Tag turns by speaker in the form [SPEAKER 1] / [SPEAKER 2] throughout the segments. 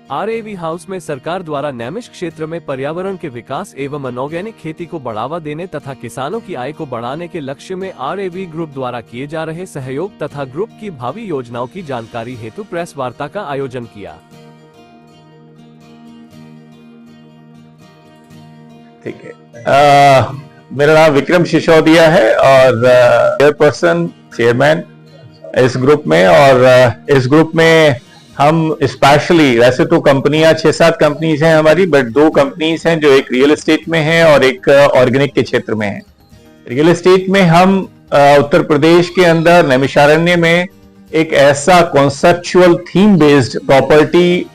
[SPEAKER 1] RAV house में सरकार द्वारा नैमिष क्षेत्र में पर्यावरण के विकास एवं अनऑर्गेनिक खेती को बढ़ावा देने तथा किसानों की आय को बढ़ाने के लक्ष्य में RAV ग्रुप द्वारा किए जा रहे सहयोग तथा ग्रुप की भावी योजनाओं की जानकारी हेतु प्रेस वार्ता का आयोजन किया।
[SPEAKER 2] ठीक है, मेरा नाम विक्रम सिसोदिया है और चेयरपर्सन चेयरमैन इस ग्रुप में। और इस ग्रुप में हम स्पेशली, वैसे तो कंपनियां 6-7 कंपनीज हैं हमारी, बट 2 कंपनीज हैं जो एक रियल एस्टेट में है और एक ऑर्गेनिक के क्षेत्र में है। रियल एस्टेट में हम उत्तर प्रदेश के अंदर नैमिषारण्य में एक ऐसा कॉन्सेप्चुअल थीम बेस्ड प्रॉपर्टी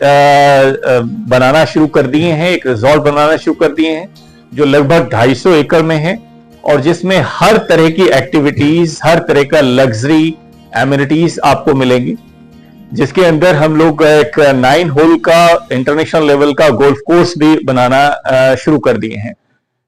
[SPEAKER 2] बनाना शुरू कर दिए हैं, एक रिजॉर्ट बनाना शुरू कर दिए हैं जो लगभग 250 एकड़ में है और जिसमें हर तरह की एक्टिविटीज, हर तरह का लग्जरी एमिनिटीज आपको मिलेंगी, जिसके अंदर हम लोग एक 9 होल का इंटरनेशनल लेवल का गोल्फ कोर्स भी बनाना शुरू कर दिए हैं।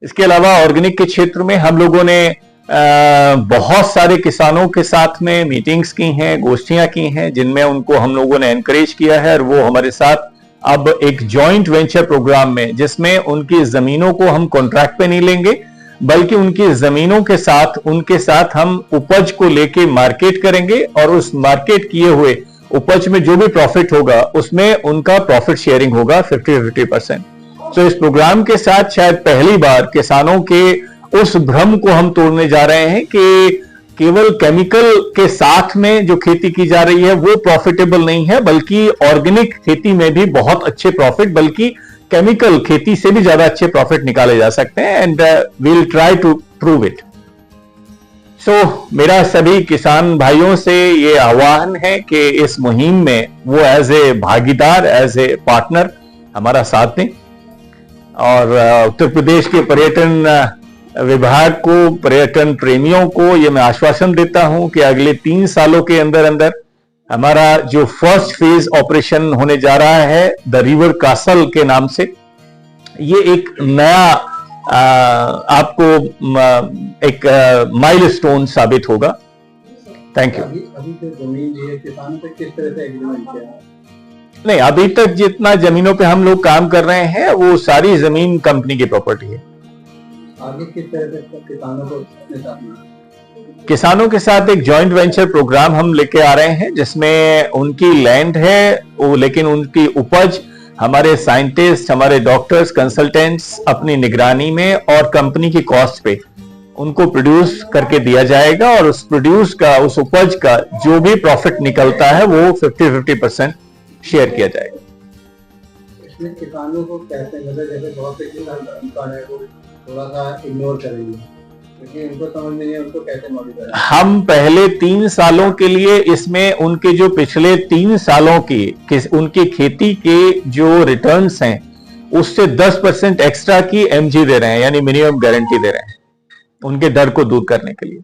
[SPEAKER 2] इसके अलावा ऑर्गेनिक के क्षेत्र में हम लोगों ने बहुत सारे किसानों के साथ में मीटिंग्स की हैं, गोष्ठियां की हैं, जिनमें उनको हम लोगों ने एनकरेज किया है और वो हमारे साथ अब एक जॉइंट वेंचर प्रोग्राम में, जिसमें उनकी जमीनों को हम कॉन्ट्रैक्ट पे नहीं लेंगे बल्कि उनकी जमीनों के साथ उनके साथ हम उपज को लेके मार्केट करेंगे और उस मार्केट किए हुए उपज में जो भी प्रॉफिट होगा उसमें उनका प्रॉफिट शेयरिंग होगा 50-50%। तो इस प्रोग्राम के साथ शायद पहली बार किसानों के उस भ्रम को हम तोड़ने जा रहे हैं कि केवल केमिकल के साथ में जो खेती की जा रही है वो प्रॉफिटेबल नहीं है, बल्कि ऑर्गेनिक खेती में भी बहुत अच्छे प्रॉफिट, बल्कि केमिकल खेती से भी ज्यादा अच्छे प्रॉफिट निकाले जा सकते हैं। And we will try to prove it. So मेरा सभी किसान भाइयों से ये आह्वान है कि इस मुहिम में वो एज ए भागीदार, एज ए पार्टनर हमारा साथ दें और उत्तर प्रदेश के पर्यटन विभाग को, पर्यटन प्रेमियों को ये मैं आश्वासन देता हूं कि अगले 3 सालों के अंदर अंदर हमारा जो फर्स्ट फेज ऑपरेशन होने जा रहा है द रिवर कासल के नाम से, ये एक नया आपको एक माइलस्टोन साबित होगा। Thank you.
[SPEAKER 3] अभी जो जमीन ली है किसानों से किस तरह से एग्रीमेंट किया?
[SPEAKER 2] नहीं, अभी तक जितना जमीनों पे हम लोग काम कर रहे हैं वो सारी जमीन कंपनी की प्रॉपर्टी है।
[SPEAKER 3] आगे किस तरह से किसानों को अपने साथ में?
[SPEAKER 2] किसानों के साथ एक जॉइंट वेंचर प्रोग्राम हम लेके आ रहे हैं जिसमें उनकी लैंड है वो, लेकिन उनकी उपज हमारे साइंटिस्ट, हमारे डॉक्टर्स, कंसल्टेंट्स अपनी निगरानी में और कंपनी की कॉस्ट पे उनको प्रोड्यूस करके दिया जाएगा और उस प्रोड्यूस का, उस उपज का जो भी प्रॉफिट निकलता है वो 50-50% शेयर किया जाएगा।
[SPEAKER 3] इसमें किसानों को कैसे, मतलब जैसे बहुत से किसान है वो थोड़ा सा इग्नोर करेंगे क्योंकि उनको समझ नहीं है उनको कैसे मॉडिफाई करें।
[SPEAKER 2] हम पहले 3 सालों के लिए इसमें उनके जो पिछले 3 सालों की उनकी खेती के जो रिटर्न्स हैं उससे 10% एक्स्ट्रा की MG दे रहे हैं, यानी मिनिमम गारंटी दे रहे हैं उनके डर को दूर करने के लिए।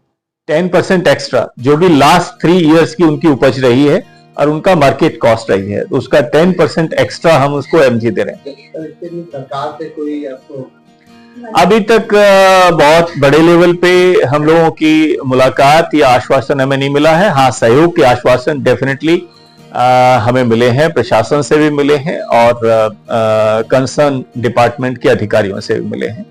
[SPEAKER 2] 10% एक्स्ट्रा जो भी लास्ट 3 इयर्स की उनकी उपज रही है और उनका मार्केट कॉस्ट रही है, उसका 10% एक्स्ट्रा हम उसको MG दे रहे हैं।
[SPEAKER 3] सरकार से कोई आपको
[SPEAKER 2] अभी तक बहुत बड़े लेवल पे हम लोगों की मुलाकात या आश्वासन हमें नहीं मिला है। हाँ, सहयोग के आश्वासन डेफिनेटली हमें मिले हैं, प्रशासन से भी मिले हैं और कंसर्न डिपार्टमेंट के अधिकारियों से भी मिले हैं।